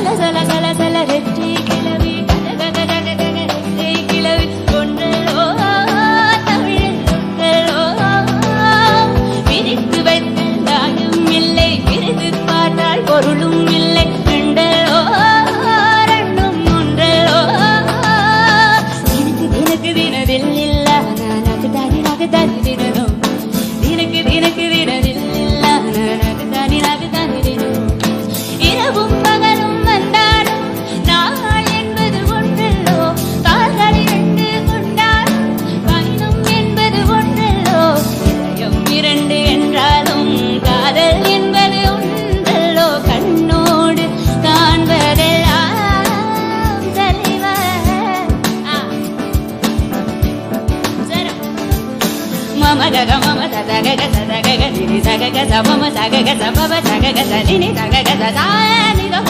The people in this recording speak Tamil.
சல சல சல சல ரெட்டை கிளவி ரெட்டை கிளவி கொண்டலோ தமிழில் கொண்டலோ விரித்து வைத்தாயும் இல்லை விரித்து பார்த்தால் பொருளும் இல்லை ரெண்டலோ ரெண்டும் ஒன்றலோ தினக்கு தினக்கு தினதில் இல்ல நனக்கு தானி நகு தானி தினதும் தினக்கு தினக்கு தினதில் இல்ல நனக்கு தானி நகு தானி தினதும் இரவும் பகலும் வந்தாலும் நாள் என்பது ஒன்றல்லோ கால்கள் இரண்டு கொண்டாலும் பயணம் என்பது ஒன்றல்லோ இதயம் இரண்டு என்றாலும் காதல் என்பது ஒன்றல்லோ கண்ணோடு காண்பதெல்லாம் தலைவர் மம கக மம சதக சதக தினி சக சபம சக சபவ சக சதினி சக சதா நிதம